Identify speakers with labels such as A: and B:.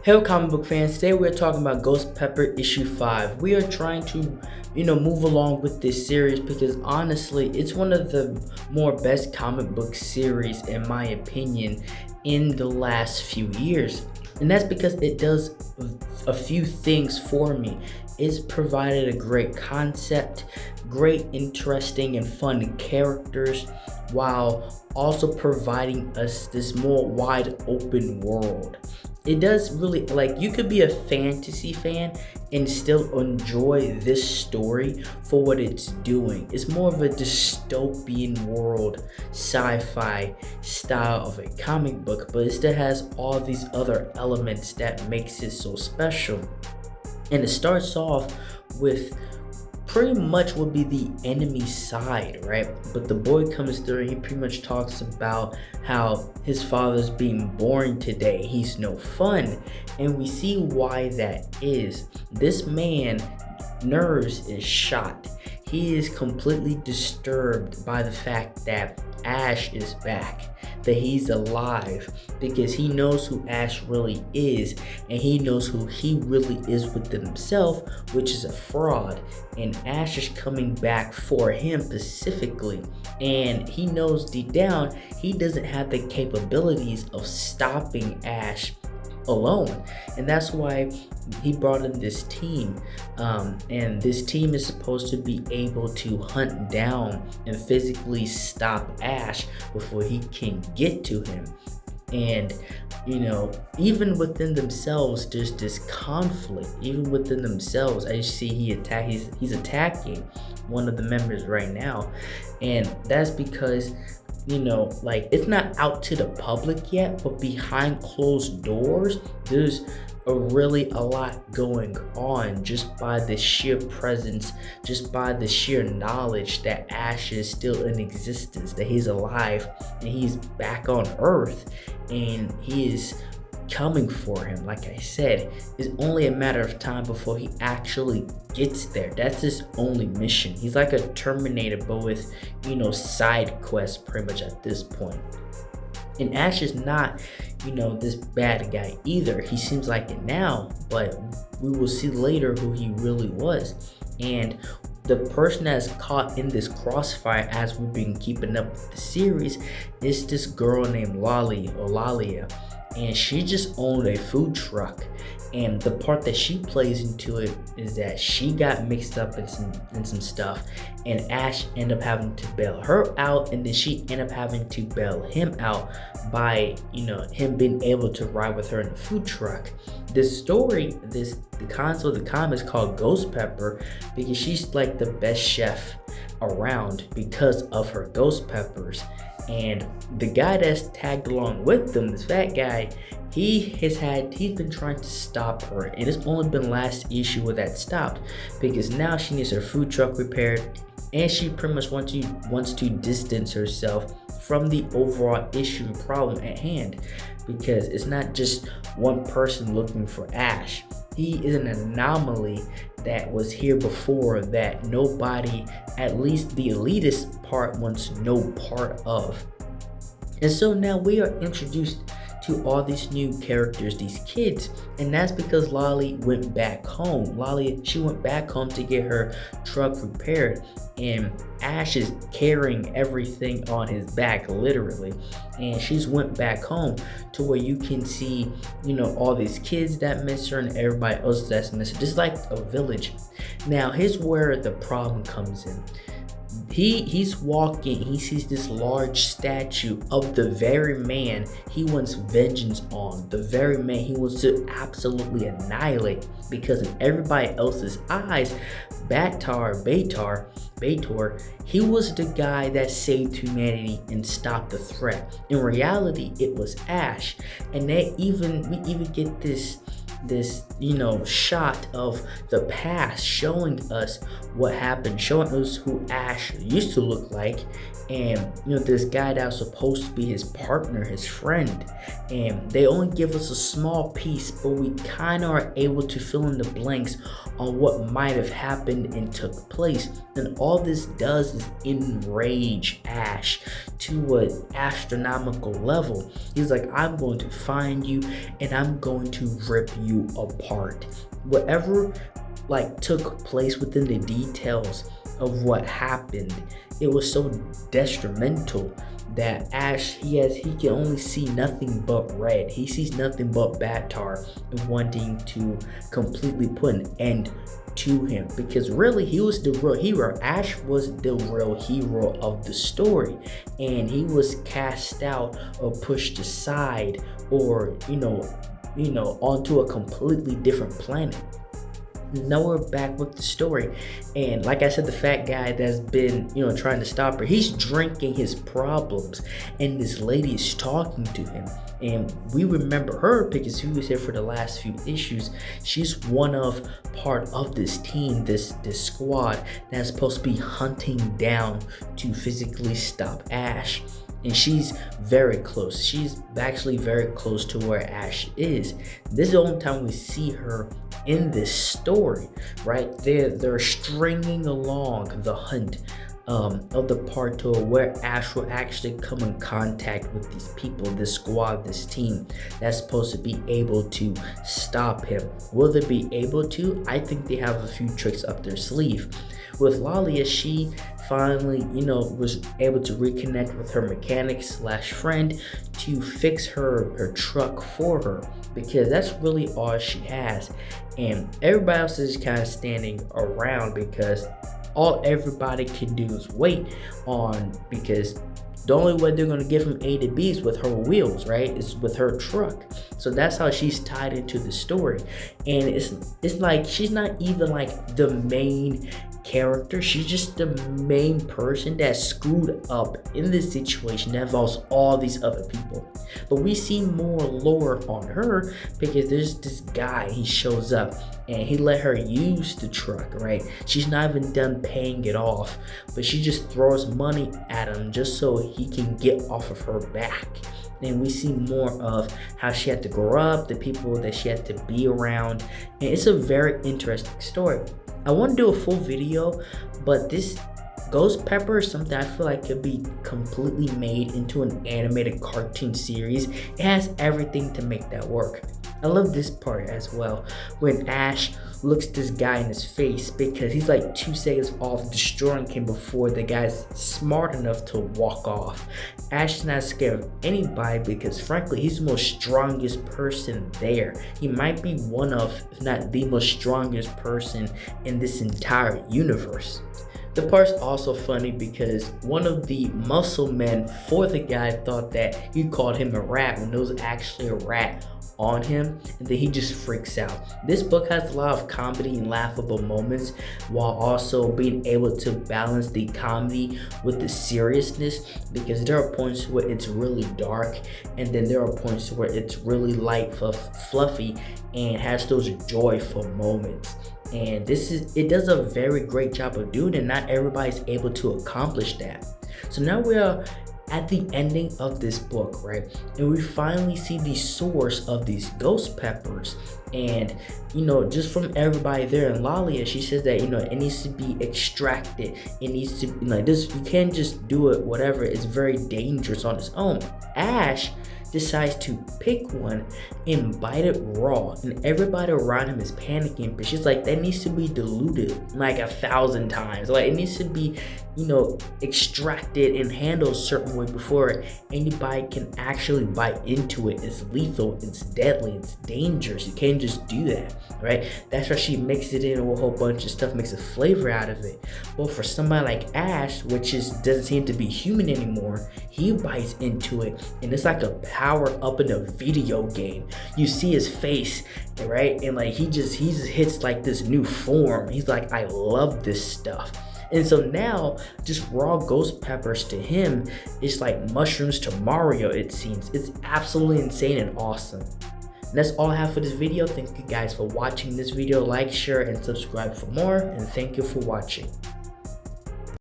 A: Hello comic book fans, today we're talking about Ghost Pepper issue 5. We are trying to, move along with this series because honestly, it's one of the more best comic book series in my opinion in the last few years. And that's because it does a few things for me. It's provided a great concept, great, interesting, and fun characters, while also providing us this more wide open world. It does really, like, you could be a fantasy fan and still enjoy this story for what it's doing. It's more of a dystopian world, sci-fi style of a comic book, but it still has all these other elements that makes it so special. And it starts off with pretty much would be the enemy side, right? But the boy comes through and he pretty much talks about how his father's being born today. He's no fun. And we see why that is. This man, nerves is shot. He is completely disturbed by the fact that Ash is back, that he's alive, because he knows who Ash really is, and he knows who he really is within himself, which is a fraud. And Ash is coming back for him specifically, and he knows deep down he doesn't have the capabilities of stopping Ash alone, and that's why he brought in this team, and this team is supposed to be able to hunt down and physically stop Ash before he can get to him. And even within themselves there's this conflict. Even within themselves, as you see, he's attacking one of the members right now, and that's because it's not out to the public yet, but behind closed doors, there's a lot going on, just by the sheer presence, just by the sheer knowledge that Ash is still in existence, that he's alive and he's back on Earth, and he is coming for him. Like I said, it's only a matter of time before he actually gets there. That's his only mission. He's like a Terminator, but with side quests pretty much at this point. And Ash is not this bad guy either. He seems like it now, but we will see later who he really was. And the person that's caught in this crossfire, as we've been keeping up with the series, is this girl named Lalia, and she just owned a food truck. And the part that she plays into it is that she got mixed up in some stuff, and Ash ended up having to bail her out, and then she ended up having to bail him out by him being able to ride with her in the food truck. This story, the concept of the comic is called Ghost Pepper because she's like the best chef around because of her ghost peppers. And the guy that's tagged along with them, this fat guy, he's been trying to stop her, and it's only been last issue where that stopped, because now she needs her food truck repaired, and she pretty much wants to distance herself from the overall issue and problem at hand, because it's not just one person looking for Ash. He is an anomaly that was here before that nobody, at least the elitist part, wants no part of. And so now we are introduced to all these new characters, these kids, and that's because Lolly went back home. She went back home to get her truck repaired, and Ash is carrying everything on his back, literally. And she's went back home to where you can see, all these kids that miss her and everybody else that's missing, just like a village. Now, here's where the problem comes in. He's walking, he sees this large statue of the very man he wants vengeance on, the very man he wants to absolutely annihilate, because in everybody else's eyes, Baator, he was the guy that saved humanity and stopped the threat. In reality, it was Ash. And we even get this this shot of the past, showing us what happened, showing us who Ash used to look like, and this guy that was supposed to be his partner, his friend. And they only give us a small piece, but we kind of are able to fill in the blanks on what might have happened and took place. And all this does is enrage Ash to an astronomical level. He's like, I'm going to find you and I'm going to rip you apart. Whatever took place within the details of what happened, it was so detrimental that Ash, he can only see nothing but red. He sees nothing but Baatar, wanting to completely put an end to him, because really he was the real hero. Ash was the real hero of the story, and he was cast out or pushed aside, or onto a completely different planet. Now we're back with the story, and like I said, the fat guy that's been trying to stop her, he's drinking his problems, and this lady is talking to him. And we remember her because she was here for the last few issues. She's part of this team, this squad that's supposed to be hunting down to physically stop Ash. And she's very close. She's actually very close to where Ash is. This is the only time we see her in this story, right? They're stringing along the hunt of the part to where Ash will actually come in contact with these people, this squad, this team that's supposed to be able to stop him. Will they be able to? I think they have a few tricks up their sleeve. With Lalia, she finally, was able to reconnect with her mechanic/friend to fix her truck for her, because that's really all she has. And everybody else is kind of standing around because all everybody can do is wait because the only way they're going to get from A to B is with her wheels, right? It's with her truck. So that's how she's tied into the story. And it's like she's not even like the main character. She's just the main person that screwed up in this situation that involves all these other people. But we see more lore on her because there's this guy, he shows up and he let her use the truck, right? She's not even done paying it off, but she just throws money at him just so he can get off of her back. And we see more of how she had to grow up, the people that she had to be around, and it's a very interesting story. I want to do a full video, but this Ghost Pepper is something I feel like could be completely made into an animated cartoon series. It has everything to make that work. I love this part as well, when Ash looks this guy in his face, because he's like 2 seconds off destroying him before the guy's smart enough to walk off. Ash is not scared of anybody because frankly, he's the most strongest person there. He might be one of, if not the most strongest person in this entire universe. The part's also funny because one of the muscle men for the guy thought that he called him a rat when there was actually a rat on him, and then he just freaks out. This book has a lot of comedy and laughable moments while also being able to balance the comedy with the seriousness, because there are points where it's really dark and then there are points where it's really light, fluffy, and has those joyful moments. And it does a very great job of doing it. Not everybody's able to accomplish that. So now we are at the ending of this book, right? And we finally see the source of these ghost peppers. And just from everybody there, and Lalia, she says that it needs to be extracted. It needs to be like this. You can't just do it whatever. It's very dangerous on its own. Ash decides to pick one and bite it raw, and everybody around him is panicking, but she's like, that needs to be diluted like 1,000 times. Like, it needs to be extracted and handled a certain way before anybody can actually bite into it. It's lethal, it's deadly, it's dangerous. You can't just do that, right? That's why she mixes it in with a whole bunch of stuff, makes a flavor out of it. But for somebody like Ash, which doesn't seem to be human anymore, he bites into it and it's like a power up in a video game. You see his face, right? And like he just hits like this new form. He's like, I love this stuff. And so now, just raw ghost peppers to him, it's like mushrooms to Mario, it seems. It's absolutely insane and awesome. And that's all I have for this video. Thank you guys for watching this video. Like, share, and subscribe for more. And thank you for watching.